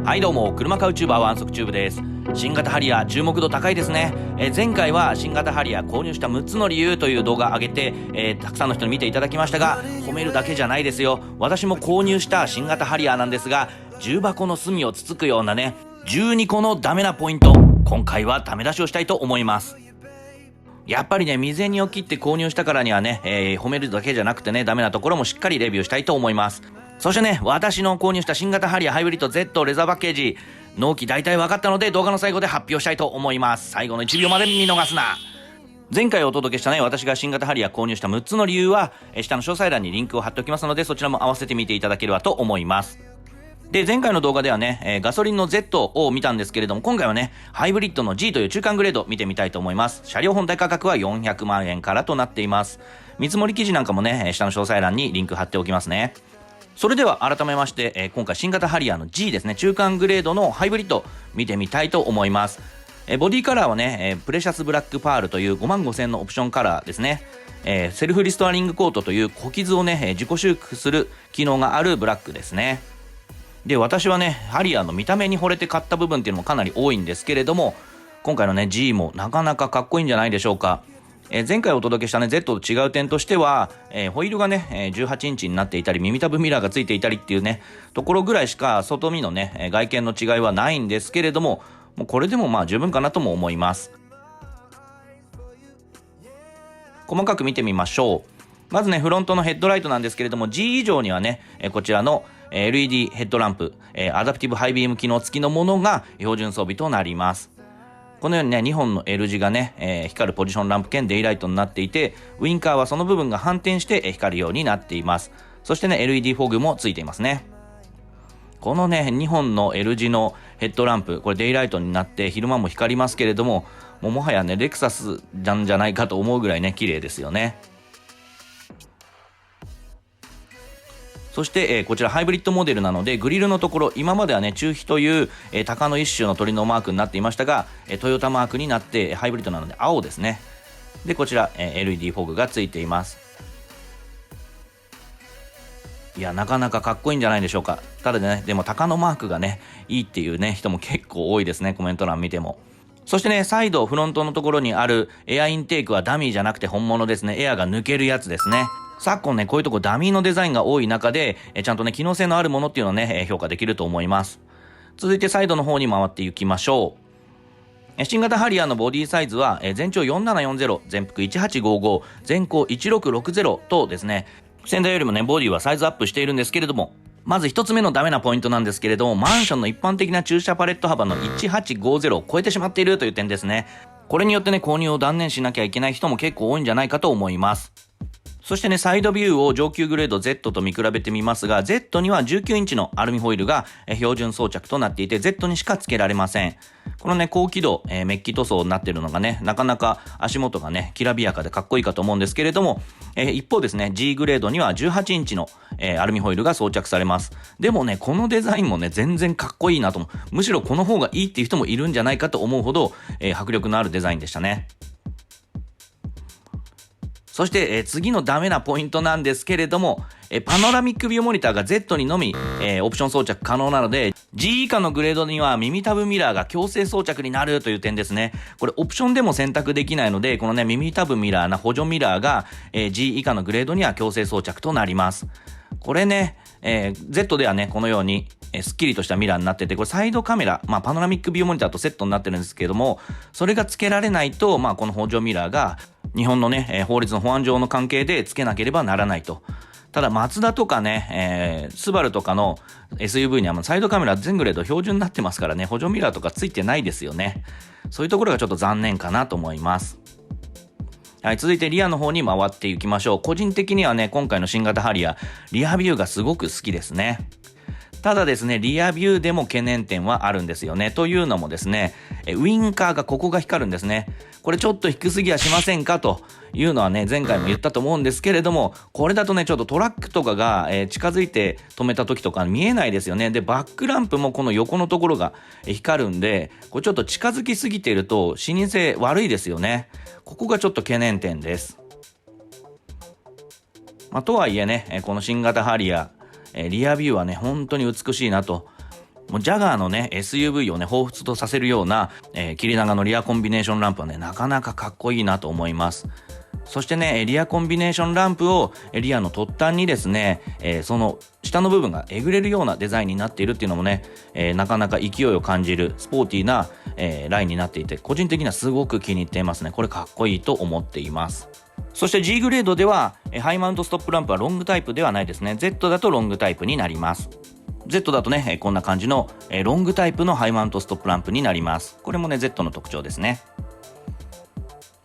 はいどうも、車買うチューバーワンソクチューブです。新型ハリアー注目度高いですね。前回は新型ハリアー購入した6つの理由という動画上げて、たくさんの人に見ていただきましたが、褒めるだけじゃないですよ。私も購入した新型ハリアーなんですが、重箱の隅をつつくようなね、12個のダメなポイント、今回はダメ出しをしたいと思います。やっぱりね、未然を切って購入したからにはね、褒めるだけじゃなくてね、ダメなところもしっかりレビューしたいと思います。そしてね、私の購入した新型ハリアーハイブリッド Z レザーパッケージ、納期大体分かったので動画の最後で発表したいと思います。最後の1秒まで見逃すな。前回お届けしたね、私が新型ハリアー購入した6つの理由は、下の詳細欄にリンクを貼っておきますので、そちらも合わせて見ていただければと思います。で、前回の動画ではね、ガソリンの Z を見たんですけれども、今回はね、ハイブリッドの G という中間グレードを見てみたいと思います。車両本体価格は400万円からとなっています。見積もり記事なんかもね、下の詳細欄にリンク貼っておきますね。それでは改めまして、今回新型ハリアーの G ですね、中間グレードのハイブリッド見てみたいと思います。ボディカラーはね、プレシャスブラックパールという55000円のオプションカラーですね。セルフリストアリングコートという小傷をね、自己修復する機能があるブラックですね。で、私はね、ハリアーの見た目に惚れて買った部分っていうのもかなり多いんですけれども、今回のね G もなかなかかっこいいんじゃないでしょうか。前回お届けしたね Z と違う点としては、ホイールがね、18インチになっていたり、耳たぶミラーがついていたりっていうね、ところぐらいしか外見のね、外見の違いはないんですけれども、もうこれでもまあ十分かなとも思います。細かく見てみましょう。まずね、フロントのヘッドライトなんですけれども、G 以上にはね、こちらの LED ヘッドランプ、アダプティブハイビーム機能付きのものが標準装備となります。このようにね、2本の L 字がね、光るポジションランプ兼デイライトになっていて、ウインカーはその部分が反転して、光るようになっています。そしてね、LED フォグもついていますね。このね、2本の L 字のヘッドランプ、これデイライトになって昼間も光りますけれども、もはやね、レクサスなんじゃないかと思うぐらいね、綺麗ですよね。そして、こちらハイブリッドモデルなので、グリルのところ、今まではね、中飛という、鷹の一種の鳥のマークになっていましたが、トヨタマークになって、ハイブリッドなので青ですね。で、こちら、LED フォグがついています。いや、なかなかかっこいいんじゃないでしょうか。ただね、でも鷹のマークがね、いいっていうね、人も結構多いですね、コメント欄見ても。そしてね、サイド、フロントのところにあるエアインテークはダミーじゃなくて本物ですね。エアが抜けるやつですね。昨今ね、こういうとこダミーのデザインが多い中で、ちゃんとね、機能性のあるものっていうのをね、評価できると思います。続いてサイドの方に回っていきましょう。新型ハリアーのボディサイズは、全長4740、全幅1855、全高1660とですね、先代よりもね、ボディはサイズアップしているんですけれども、まず一つ目のダメなポイントなんですけれども、マンションの一般的な駐車パレット幅の1850を超えてしまっているという点ですね。これによってね、購入を断念しなきゃいけない人も結構多いんじゃないかと思います。そしてね、サイドビューを上級グレード Z と見比べてみますが、Z には19インチのアルミホイールが標準装着となっていて、Z にしか付けられません。このね、高輝度、メッキ塗装になっているのがね、なかなか足元がね、きらびやかでかっこいいかと思うんですけれども、一方ですね、G グレードには18インチの、アルミホイールが装着されます。でもね、このデザインもね、全然かっこいいなと思う。むしろこの方がいいっていう人もいるんじゃないかと思うほど、迫力のあるデザインでしたね。そして、次のダメなポイントなんですけれども、パノラミックビューモニターが Z にのみ、オプション装着可能なので、G 以下のグレードには耳たぶミラーが強制装着になるという点ですね。これオプションでも選択できないので、このね、耳たぶミラーな補助ミラーが、G 以下のグレードには強制装着となります。これね、Z ではね、このように、すっきりとしたミラーになってて、これサイドカメラ、パノラミックビューモニターとセットになってるんですけれども、それが付けられないと、この補助ミラーが、日本のね、法律の保安上の関係で付けなければならないと。ただ、マツダとかね、スバルとかの SUV にはサイドカメラ全グレード標準になってますからね、補助ミラーとか付いてないですよね。そういうところがちょっと残念かなと思います。はい、続いてリアの方に回っていきましょう。個人的にはね、今回の新型ハリアー、リアビューがすごく好きですね。ただですね、リアビューでも懸念点はあるんですよね。というのもですね、ウインカーがここが光るんですね。これちょっと低すぎやしませんかというのはね、前回も言ったと思うんですけれども、これだとね、ちょっとトラックとかが、近づいて止めた時とか見えないですよね。で、バックランプもこの横のところが光るんで、これちょっと視認性ぎていると視認性悪いですよね。ここがちょっと懸念点です。とはいえね、この新型ハリアー、リアビューはね、本当に美しいなと。もうジャガーのね SUV をね彷彿とさせるような、切り長のリアコンビネーションランプはねなかなかかっこいいなと思います。そしてねリアコンビネーションランプをリアの突端にですね、その下の部分がえぐれるようなデザインになっているっていうのもね、なかなか勢いを感じるスポーティーな、ラインになっていて、個人的にはすごく気に入っていますね。これかっこいいと思っています。そして G グレードではハイマウントストップランプはロングタイプではないですね。 Z だとロングタイプになります。 Z だとねこんな感じのロングタイプのハイマウントストップランプになります。これもね Z の特徴ですね。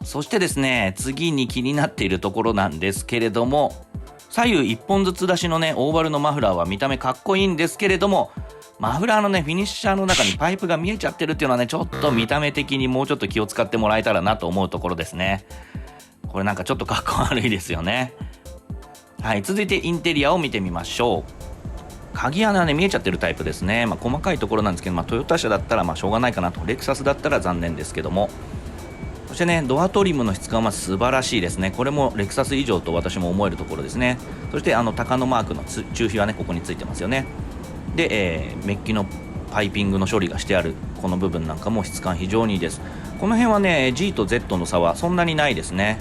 そしてですね次に気になっているところなんですけれども、左右1本ずつ出しのねオーバルのマフラーは見た目かっこいいんですけれども、マフラーのねフィニッシャーの中にパイプが見えちゃってるっていうのはねちょっと見た目的にもうちょっと気を使ってもらえたらなと思うところですね。これなんかちょっとかっこ悪いですよね。はい、続いてインテリアを見てみましょう。鍵穴はね見えちゃってるタイプですね。細かいところなんですけど、トヨタ車だったらしょうがないかなと、レクサスだったら残念ですけども。そしてねドアトリムの質感は素晴らしいですね。これもレクサス以上と私も思えるところですね。そして鷹のマークの中皮はねここについてますよね。で、メッキのパイピングの処理がしてあるこの部分なんかも質感非常にいいです。この辺はね G と Z の差はそんなにないですね。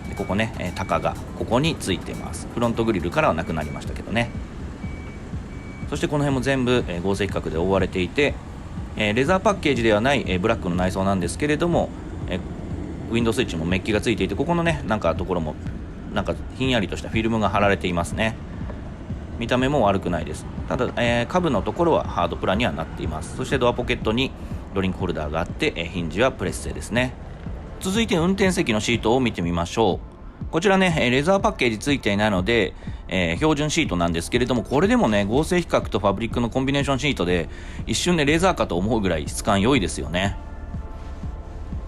でここね鷹がここについてます。フロントグリルからはなくなりましたけどね。そしてこの辺も全部合成規格で覆われていて、レザーパッケージではないブラックの内装なんですけれども、ウィンドウスイッチもメッキがついていて、ここのねなんかところもなんかひんやりとしたフィルムが貼られていますね。見た目も悪くないです。ただ、下部のところはハードプラにはなっています。そしてドアポケットにドリンクホルダーがあって、ヒンジはプレス製ですね。続いて運転席のシートを見てみましょう。こちらねレザーパッケージついていないので、標準シートなんですけれども、これでもね合成比較とファブリックのコンビネーションシートで一瞬でレーザーかと思うぐらい質感良いですよね。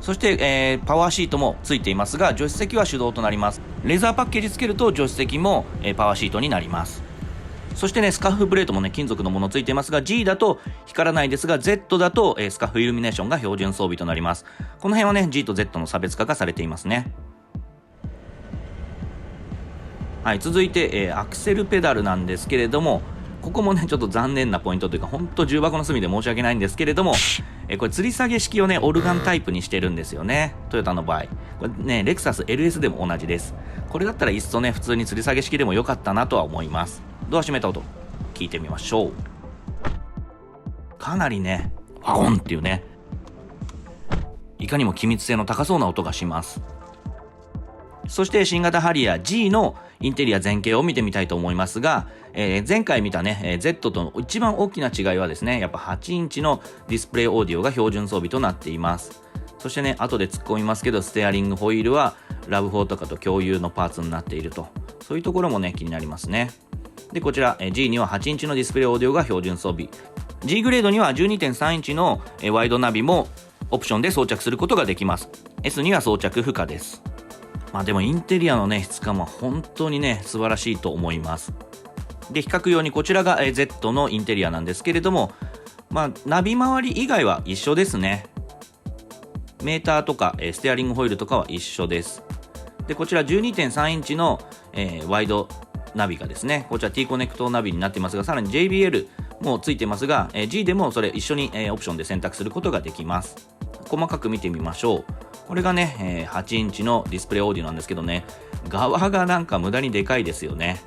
そして、パワーシートもついていますが、助手席は手動となります。レーザーパッケージつけると助手席も、パワーシートになります。そしてねスカッフプレートもね金属のものついていますが、 G だと光らないですが Z だと、スカッフイルミネーションが標準装備となります。この辺はね G と Z の差別化がされていますね。はい、続いて、アクセルペダルなんですけれども、ここもねちょっと残念なポイントというか、本当重箱の隅で申し訳ないんですけれども、これ吊り下げ式をねオルガンタイプにしてるんですよね、トヨタの場合。これねレクサス LS でも同じです。これだったらいっそね普通に吊り下げ式でも良かったなとは思います。ドア閉めた音聞いてみましょう。かなりねワゴンっていうね、いかにも機密性の高そうな音がします。そして新型ハリアー G のインテリア前景を見てみたいと思いますが、前回見たね Z との一番大きな違いはですね、やっぱ8インチのディスプレイオーディオが標準装備となっています。そしてね後で突っ込みますけど、ステアリングホイールはラブ4とかと共有のパーツになっていると、そういうところもね気になりますね。でこちら G には8インチのディスプレイオーディオが標準装備、 G グレードには 12.3 インチのワイドナビもオプションで装着することができます。 S には装着不可です。でもインテリアのね質感は本当にね素晴らしいと思います。で比較用にこちらが Z のインテリアなんですけれども、ナビ周り以外は一緒ですね。メーターとかステアリングホイールとかは一緒です。でこちら 12.3 インチの、ワイドナビがですね、こちら T コネクトナビになっていますが、さらに JBL もついてますが、G でもそれ一緒に、オプションで選択することができます。細かく見てみましょう。これがね、8インチのディスプレイオーディオなんですけどね、側がなんか無駄にでかいですよね。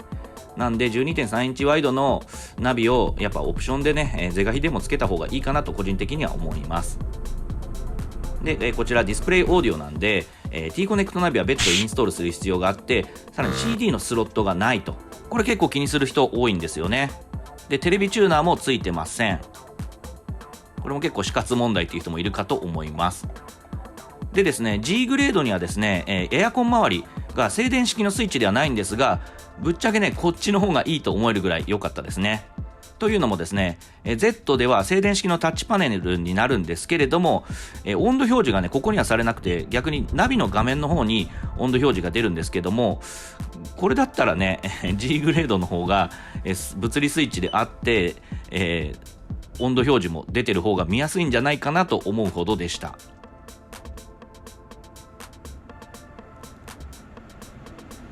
なんで 12.3 インチワイドのナビをやっぱオプションでね、是が非でもつけた方がいいかなと個人的には思います。で、こちらディスプレイオーディオなんで、T コネクトナビは別途インストールする必要があって、さらに CD のスロットがないと、これ結構気にする人多いんですよね。でテレビチューナーもついてません。これも結構死活問題っていう人もいるかと思います。でですね G グレードにはですね、エアコン周りが静電式のスイッチではないんですが、ぶっちゃけねこっちの方がいいと思えるぐらい良かったですね。というのもですね、Z では静電式のタッチパネルになるんですけれども、温度表示がねここにはされなくて、逆にナビの画面の方に温度表示が出るんですけども、これだったらねG グレードの方が、物理スイッチであって、温度表示も出てる方が見やすいんじゃないかなと思うほどでした。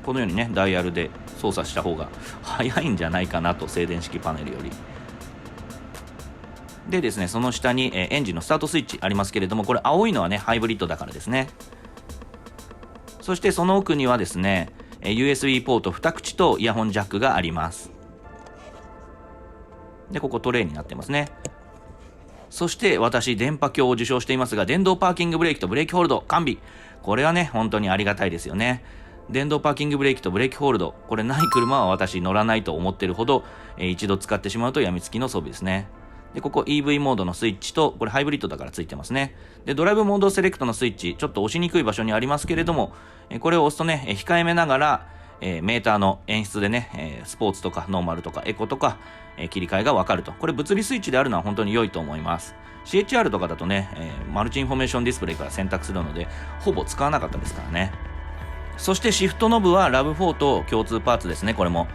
このようにねダイヤルで操作した方が早いんじゃないかなと、静電式パネルより。でですね、その下にエンジンのスタートスイッチありますけれども、これ青いのはねハイブリッドだからですね。そしてその奥にはですね USB ポート2口とイヤホンジャックがあります。でここトレイになってますね。そして私電波鏡を受賞していますが、電動パーキングブレーキとブレーキホールド完備。これはね本当にありがたいですよね。電動パーキングブレーキとブレーキホールド、これない車は私乗らないと思ってるほど、一度使ってしまうとやみつきの装備ですね。でここ EV モードのスイッチと、これハイブリッドだからついてますね。でドライブモードセレクトのスイッチ、ちょっと押しにくい場所にありますけれども、これを押すとね控えめながらメーターの演出でねスポーツとかノーマルとかエコとか切り替えがわかると。これ物理スイッチであるのは本当に良いと思います。 CHR とかだとねマルチインフォメーションディスプレイから選択するのでほぼ使わなかったですからね。そしてシフトノブは RAV4 と共通パーツですね。これも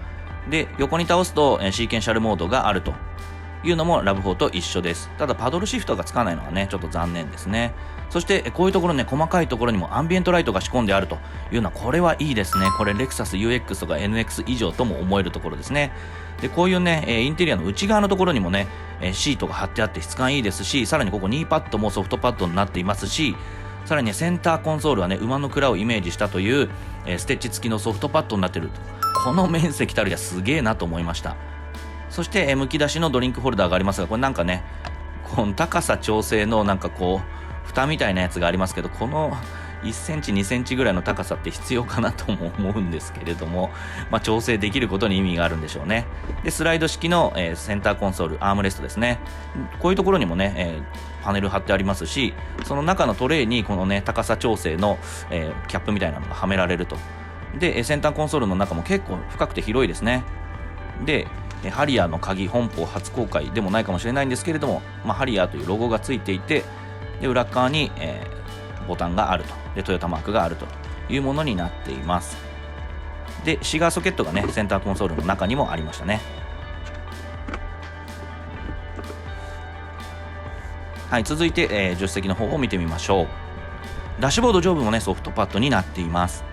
で横に倒すとシーケンシャルモードがあるというのも RAV4 と一緒です。ただパドルシフトがつかないのはねちょっと残念ですね。そしてこういうところね、細かいところにもアンビエントライトが仕込んであるというのは、これはいいですね。これレクサス UX とか NX 以上とも思えるところですね。でこういうねインテリアの内側のところにもねシートが貼ってあって質感いいですし、さらにここニーパッドもソフトパッドになっていますし、さらにねセンターコンソールはね馬の蔵をイメージしたというステッチ付きのソフトパッドになっていると。この面積たるやすげえなと思いました。そしてむき出しのドリンクホルダーがありますが、これなんかねこの高さ調整のなんかこう蓋みたいなやつがありますけど、この1センチ2センチぐらいの高さって必要かなとも思うんですけれども、調整できることに意味があるんでしょうね。でスライド式のセンターコンソール、アームレストですね。こういうところにもねパネル貼ってありますし、その中のトレイにこのね高さ調整のキャップみたいなのがはめられると。でセンターコンソールの中も結構深くて広いですね。でハリアーの鍵、本邦初公開でもないかもしれないんですけれども、ハリアーというロゴがついていて、で裏側に、ボタンがあると。でトヨタマークがあるというものになっています。でシガーソケットがねセンターコンソールの中にもありましたね。はい、続いて、助手席の方を見てみましょう。ダッシュボード上部もねソフトパッドになっています。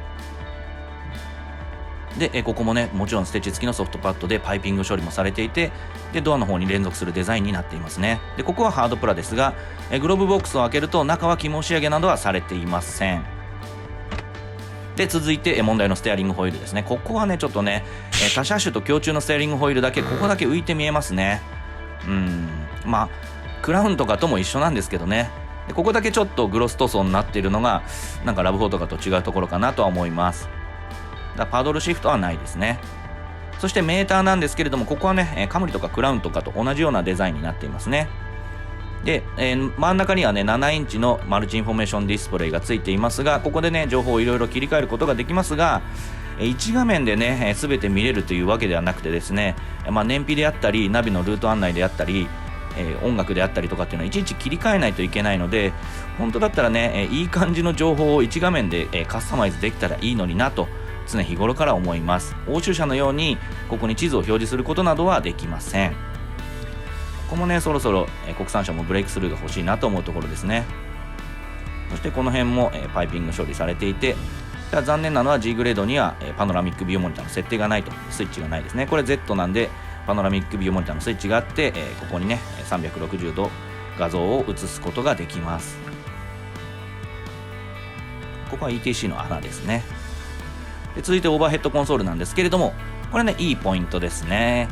でここもねもちろんステッチ付きのソフトパッドでパイピング処理もされていて、でドアの方に連続するデザインになっていますね。でここはハードプラですがグローブボックスを開けると中は肝仕上げなどはされていません。で続いて問題のステアリングホイールですね。ここはねちょっとね他車種と共通のステアリングホイールだけここだけ浮いて見えますね。クラウンとかとも一緒なんですけどね。でここだけちょっとグロス塗装になっているのがなんかRAV4とかと違うところかなとは思います。パドルシフトはないですね。そしてメーターなんですけれども、ここはねカムリとかクラウンとかと同じようなデザインになっていますね。で、真ん中にはね7インチのマルチインフォメーションディスプレイがついていますが、ここでね情報をいろいろ切り替えることができますが、1画面でね全て見れるというわけではなくてですね、燃費であったりナビのルート案内であったり音楽であったりとかっていうのはいちいち切り替えないといけないので、本当だったらねいい感じの情報を1画面でカスタマイズできたらいいのになと常日頃から思います。欧州車のようにここに地図を表示することなどはできません。ここもねそろそろ国産車もブレイクスルーが欲しいなと思うところですね。そしてこの辺もパイピング処理されていて、ただ残念なのは G グレードにはパノラミックビューモニターの設定がないと。スイッチがないですね。これ Z なんでパノラミックビューモニターのスイッチがあって、ここにね360度画像を映すことができます。ここは ETC の穴ですね。で続いてオーバーヘッドコンソールなんですけれども、これねいいポイントですね。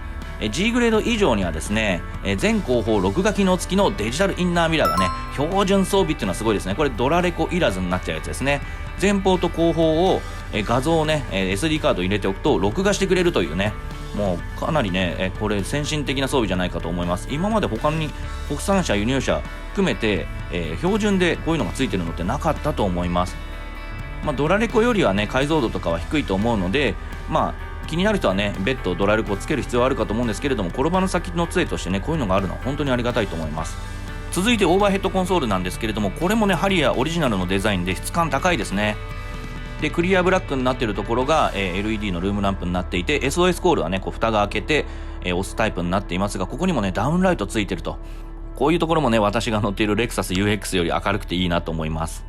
G グレード以上にはですね全後方録画機能付きのデジタルインナーミラーがね標準装備っていうのはすごいですね。これドラレコいらずになっちゃうやつですね。前方と後方を画像をね SD カード入れておくと録画してくれるというね、もうかなりねこれ先進的な装備じゃないかと思います。今まで他に国産車輸入車含めて標準でこういうのが付いてるのってなかったと思います。ドラレコよりはね解像度とかは低いと思うので、気になる人はね別途ドラレコをつける必要はあるかと思うんですけれども、転ばぬ先の杖としてねこういうのがあるのは本当にありがたいと思います。続いてオーバーヘッドコンソールなんですけれども、これもねハリアーオリジナルのデザインで質感高いですね。でクリアブラックになっているところが、LED のルームランプになっていて、 SOS コールはねこう蓋が開けて、押すタイプになっていますが、ここにもねダウンライトついてると。こういうところもね私が乗っているレクサス UX より明るくていいなと思います。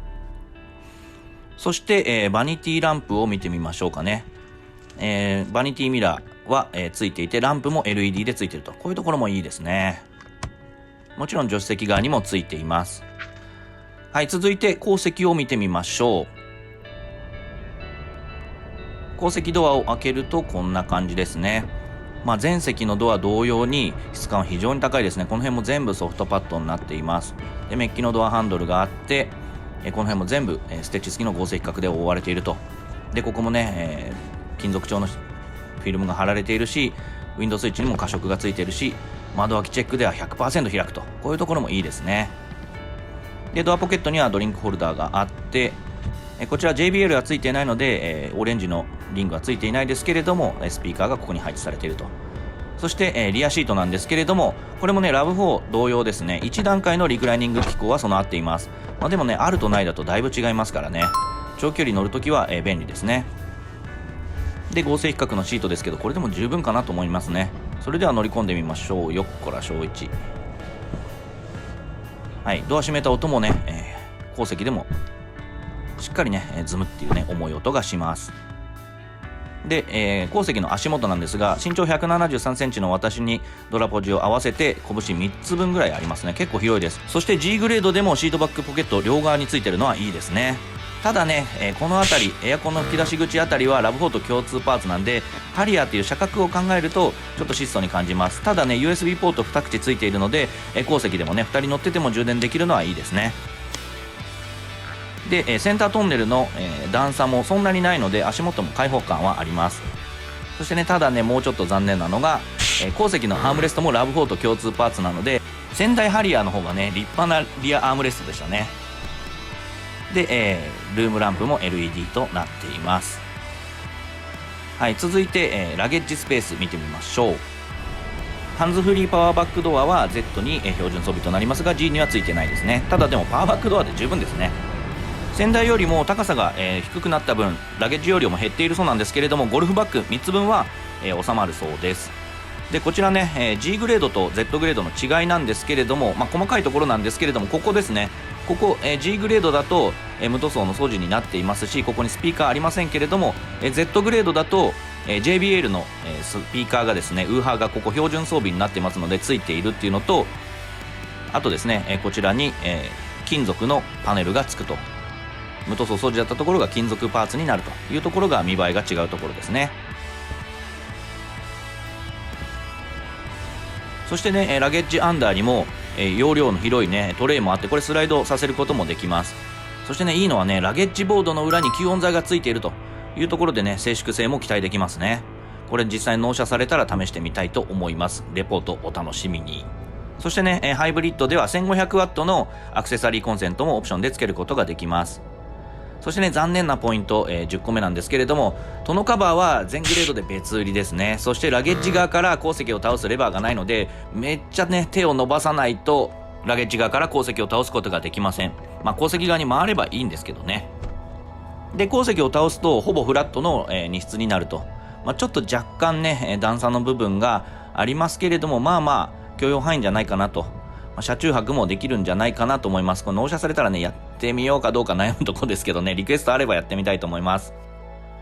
そして、バニティランプを見てみましょうかね。バニティミラーは、ついていて、ランプも LED でついていると。こういうところもいいですね。もちろん助手席側にもついています。はい、続いて後席を見てみましょう。後席ドアを開けるとこんな感じですね。前席のドア同様に質感は非常に高いですね。この辺も全部ソフトパッドになっています。で、メッキのドアハンドルがあって、この辺も全部ステッチ付きの合成比較で覆われていると。で、ここもね、金属調のフィルムが貼られているし、ウィンドウスイッチにも加色がついているし、窓開きチェックでは 100% 開くと。こういうところもいいですね。で、ドアポケットにはドリンクホルダーがあって、こちら JBL はついていないので、オレンジのリングはついていないですけれども、スピーカーがここに配置されていると。そして、リアシートなんですけれども、これもね RAV4 同様ですね、1段階のリクライニング機構は備わっています。でもね、あるとないだとだいぶ違いますからね、長距離乗るときは、便利ですね。で、合成比較のシートですけど、これでも十分かなと思いますね。それでは乗り込んでみましょう。よっこら小1。はい、ドア閉めた音もね、後席でもしっかりねズムっていうね重い音がします。で、後席の足元なんですが、身長173センチの私にドラポジを合わせて拳3つ分ぐらいありますね。結構広いです。そして G グレードでもシートバックポケット両側についてるのはいいですね。ただね、この辺りエアコンの吹き出し口あたりは RAV4 と共通パーツなんで、ハリアーっていう車格を考えるとちょっと質素に感じます。ただね USB ポート2口ついているので、後席でもね2人乗ってても充電できるのはいいですね。で、センタートンネルの、段差もそんなにないので足元も開放感はあります。そしてね、ただねもうちょっと残念なのが、後席のアームレストも RAV4 と共通パーツなので、先代ハリアーの方がね立派なリアアームレストでしたね。で、ルームランプも LED となっています。はい、続いて、ラゲッジスペース見てみましょう。ハンズフリーパワーバックドアは Z に、標準装備となりますが G にはついてないですね。ただでもパワーバックドアで十分ですね。先代よりも高さが、低くなった分ラゲッジ容量も減っているそうなんですけれども、ゴルフバッグ3つ分は、収まるそうです。で、こちらね、G グレードと Z グレードの違いなんですけれども、細かいところなんですけれども、ここですね。ここ、G グレードだと、無塗装の素地になっていますし、ここにスピーカーありませんけれども、Z グレードだと、JBL の、スピーカーがですね、ウーハーがここ標準装備になってますのでついているっていうのと、あとですね、こちらに、金属のパネルがつくと。無塗装素地だったところが金属パーツになるというところが見栄えが違うところですね。そしてね、ラゲッジアンダーにも、容量の広いねトレイもあって、これスライドさせることもできます。そしてね、いいのはね、ラゲッジボードの裏に吸音材がついているというところでね、静粛性も期待できますね。これ実際納車されたら試してみたいと思います。レポートお楽しみに。そしてね、ハイブリッドでは 1500W のアクセサリーコンセントもオプションで付けることができます。そしてね、残念なポイント、10個目なんですけれども、トノカバーは全グレードで別売りですね。そしてラゲッジ側から後席を倒すレバーがないので、めっちゃね手を伸ばさないとラゲッジ側から後席を倒すことができません。後席側に回ればいいんですけどね。で、後席を倒すとほぼフラットの、荷室になると。ちょっと若干ね段差の部分がありますけれども、許容範囲じゃないかなと。車中泊もできるんじゃないかなと思います。これ納車されたらね、やってみようかどうか悩むとこですけどね、リクエストあればやってみたいと思います。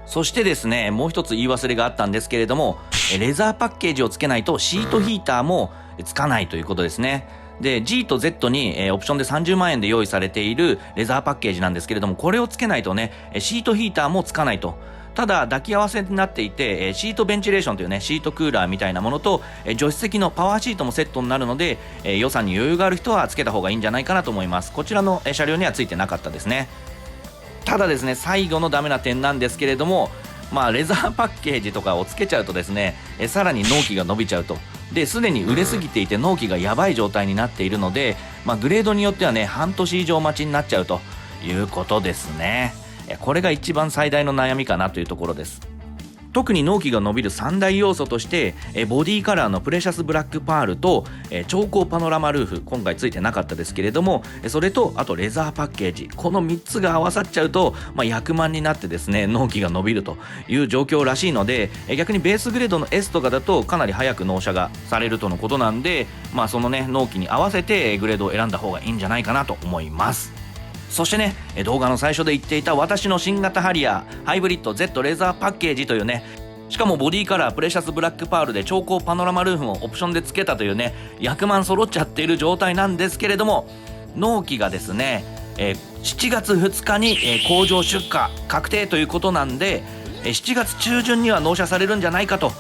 そしてですね、もう一つ言い忘れがあったんですけれども、レザーパッケージをつけないとシートヒーターもつかないということですね。で、G と Z に、オプションで30万円で用意されているレザーパッケージなんですけれども、これをつけないとね、シートヒーターもつかないと。ただ抱き合わせになっていて、シートベンチレーションというねシートクーラーみたいなものと、助手席のパワーシートもセットになるので、予算に余裕がある人はつけた方がいいんじゃないかなと思います。こちらの車両にはついてなかったですね。ただですね、最後のダメな点なんですけれども、レザーパッケージとかをつけちゃうとですね、さらに納期が伸びちゃうと。で、すでに売れすぎていて納期がやばい状態になっているので、グレードによってはね半年以上待ちになっちゃうということですね。これが一番最大の悩みかなというところです。特に納期が伸びる3大要素として、ボディカラーのプレシャスブラックパールと、超高パノラマルーフ、今回ついてなかったですけれども、それとあとレザーパッケージ、この3つが合わさっちゃうと、100万になってですね納期が伸びるという状況らしいので、逆にベースグレードの S とかだとかなり早く納車がされるとのことなんで、そのね納期に合わせてグレードを選んだ方がいいんじゃないかなと思います。そしてね、動画の最初で言っていた私の新型ハリアーハイブリッド Z レザーパッケージというねしかもボディカラープレシャスブラックパールで超高パノラマルーフもオプションで付けたというね、役満揃っちゃっている状態なんですけれども、納期がですね、7月2日に、工場出荷確定ということなんで、7月中旬には納車されるんじゃないかと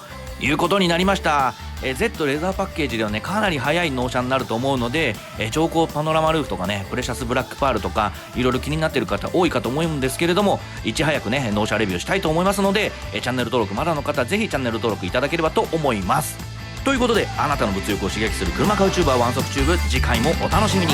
いうことになりました。Z レザーパッケージではねかなり早い納車になると思うので、超高パノラマルーフとかねプレシャスブラックパールとかいろいろ気になっている方多いかと思うんですけれども、いち早くね納車レビューしたいと思いますので、チャンネル登録まだの方ぜひチャンネル登録いただければと思います。ということで、あなたの物欲を刺激する車買うチューバーワンソクチューブ、次回もお楽しみに。